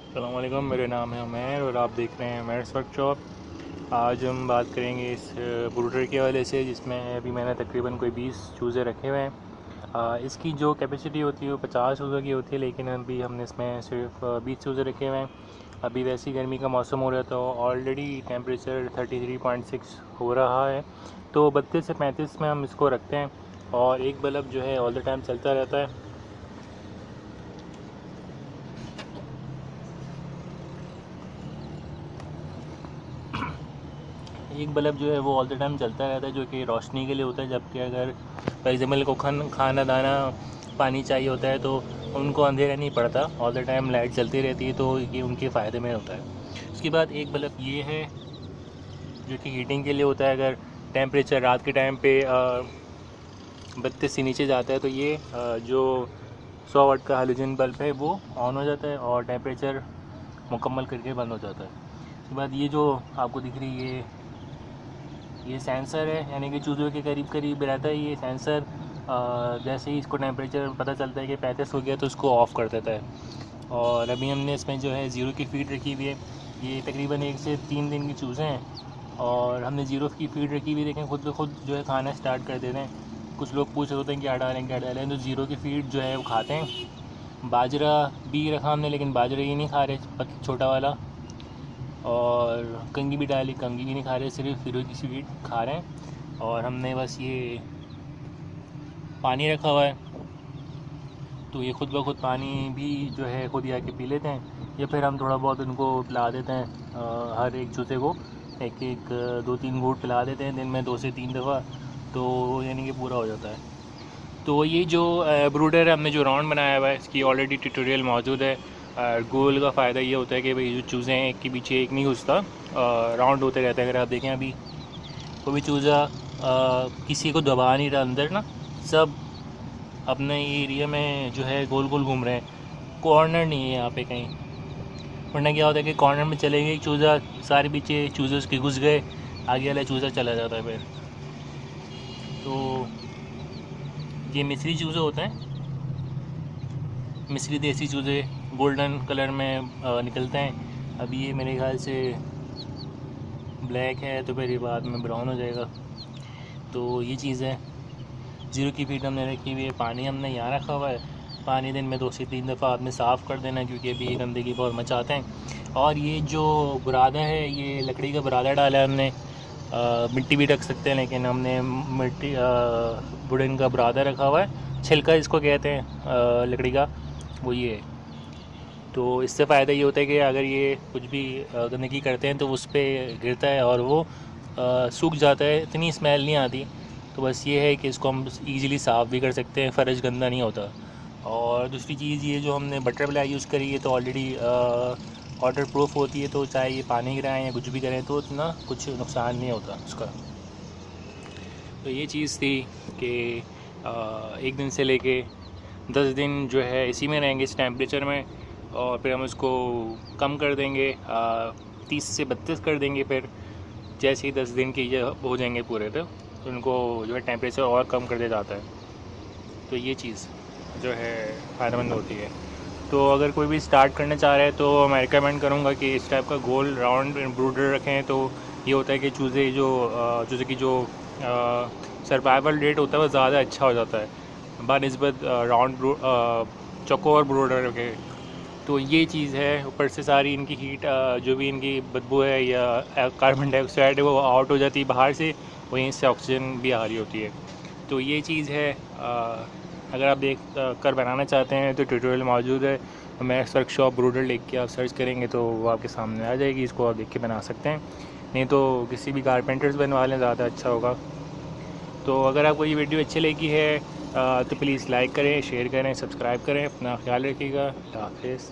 अस्सलाम वालेकुम, मेरे नाम है उमैर और आप देख रहे हैं उमैर्स वर्कशॉप। आज हम बात करेंगे इस ब्रूडर के हवाले से, जिसमें अभी मैंने तकरीबन कोई 20 चूज़े रखे हुए हैं। इसकी जो कैपेसिटी होती है वो 50 चूज़ों की होती है, लेकिन अभी हमने इसमें सिर्फ 20 चूज़े रखे हुए हैं। अभी वैसी गर्मी का मौसम हो रहा है तो ऑलरेडी टेम्परेचर 33.6 हो रहा है, तो 32 से 35 में हम इसको रखते हैं। और एक बल्ब जो है ऑल द टाइम चलता रहता है। एक बल्ब जो है वो ऑल द टाइम चलता रहता है, जो कि रोशनी के लिए होता है। जबकि अगर फॉर एग्ज़ाम्पल को खाना दाना पानी चाहिए होता है तो उनको अंधेरा नहीं पड़ता, ऑल द टाइम लाइट चलती रहती है, तो ये उनके फ़ायदे में होता है। उसके बाद एक बल्ब ये है जो कि हीटिंग के लिए होता है। अगर टेम्परेचर रात के टाइम पे 32 से नीचे जाता है तो ये जो 100 वाट का हैलोजन बल्ब है वो ऑन हो जाता है और टेम्परेचर मुकम्मल करके बंद हो जाता है। उसके बाद ये जो आपको दिख रही है ये सेंसर है, यानी कि चूज़ों के करीब करीब रहता है ये सेंसर। जैसे ही इसको टेम्परेचर पता चलता है कि 35 हो गया तो इसको ऑफ़ कर देता है। और अभी हमने इसमें जो है ज़ीरो की फीड रखी हुई है। ये तकरीबन 1 से 3 दिन की चूज़े हैं और हमने ज़ीरो की फीड रखी हुई। देखें खुद ब खुद जो है खाना स्टार्ट कर देते हैं। कुछ लोग पूछ रहे होते हैं क्या डालें क्या डालें, तो ज़ीरो की फीड जो है वो खाते हैं। बाजरा भी रखा हमने, लेकिन बाजरा ये नहीं खा रहे, छोटा वाला। और कंगी भी डाली, कंगी भी नहीं खा रहे, सिर्फ हीरो की स्वीट खा रहे हैं। और हमने बस ये पानी रखा हुआ है, तो ये खुद ब खुद पानी भी जो है खुद ही आके पी लेते हैं, या फिर हम थोड़ा बहुत उनको पिला देते हैं। हर एक चूज़े को एक एक 2-3 घूंट पिला देते हैं दिन में 2 से 3 दफ़ा, तो यानी कि पूरा हो जाता है। तो ये जो ब्रूडर है, हमने जो राउंड बनाया हुआ है, इसकी ऑलरेडी ट्यूटोरियल मौजूद है। गोल का फ़ायदा ये होता है कि भाई जो चूज़े हैं एक के पीछे एक नहीं घुसता, राउंड होते रहते हैं। अगर आप देखें अभी कोई भी चूज़ा किसी को दबा नहीं रहा अंदर ना, सब अपने एरिया में जो है गोल गोल घूम रहे हैं। कॉर्नर नहीं है यहाँ पे कहीं, वरना क्या होता है कि कॉर्नर में चले गए चूज़ा, सारे पीछे चूज़े उसके घुस गए, आगे वाला चूज़ा चला जाता है फिर। तो ये मिस्री चूज़े होते हैं, मिस्री देसी चूज़े गोल्डन कलर में निकलते हैं। अभी ये मेरे ख्याल से ब्लैक है, तो फिर ये बाद में ब्राउन हो जाएगा। तो ये चीज़ है। ज़ीरो की फीड हमने रखी हुई है, पानी हमने यहाँ रखा हुआ है। पानी दिन में 2 से 3 दफ़ा आपने साफ़ कर देना, क्योंकि अभी गंदगी बहुत मचाते हैं। और ये जो बुरादा है, ये लकड़ी का बुरादा डाला है हमने। मिट्टी भी रख सकते हैं, लेकिन हमने मिट्टी वुडन का बुरादा रखा हुआ है। छिलका इसको कहते हैं लकड़ी का, वो ये है। तो इससे फ़ायदा ये होता है कि अगर ये कुछ भी गंदगी करते हैं तो उस पर गिरता है और वो सूख जाता है, इतनी स्मेल नहीं आती। तो बस ये है कि इसको हम ईज़िली साफ़ भी कर सकते हैं, फ़र्श गंदा नहीं होता। और दूसरी चीज़ ये जो हमने बटरफ्लाई यूज़ करी है तो ऑलरेडी वाटर प्रूफ होती है, तो चाहे ये पानी गिराएं या कुछ भी करें तो इतना कुछ नुकसान नहीं होता उसका। तो ये चीज़ थी कि एक दिन से लेके 10 दिन जो है इसी में रहेंगे, इस टेम्परेचर में। और फिर हम इसको कम कर देंगे, 30 से 32 कर देंगे। फिर जैसे ही 10 दिन के ये हो जाएंगे पूरे, तो उनको जो है टेम्परेचर और कम कर दिया जाता है। तो ये चीज़ जो है फ़ायदेमंद होती है। तो अगर कोई भी स्टार्ट करना चाह रहा है तो मैं रिकमेंड करूँगा कि इस टाइप का गोल राउंड ब्रूडर रखें। तो ये होता है कि चूज़े की जो सर्वाइवल रेट होता है वो ज़्यादा अच्छा हो जाता है बानिस्बत राउंड चौकोर ब्रूडर रखे। तो ये चीज़ है। ऊपर से सारी इनकी हीट जो भी इनकी बदबू है या कार्बन डाइऑक्साइड है वो आउट हो जाती है बाहर से, वहीं से ऑक्सीजन भी आ रही होती है। तो ये चीज़ है। अगर आप देख कर बनाना चाहते हैं तो ट्यूटोरियल मौजूद है। मैक्स वर्कशॉप ब्रूडर लिख के आप सर्च करेंगे तो वो आपके सामने आ जाएगी, इसको आप देख के बना सकते हैं। नहीं तो किसी भी कारपेंटर्स बनवा लें, ज़्यादा अच्छा होगा। तो अगर आपको ये वीडियो अच्छी लगी है तो प्लीज़ लाइक करें, शेयर करें, सब्सक्राइब करें। अपना ख्याल रखिएगा। अल्लाह हाफ़िज़।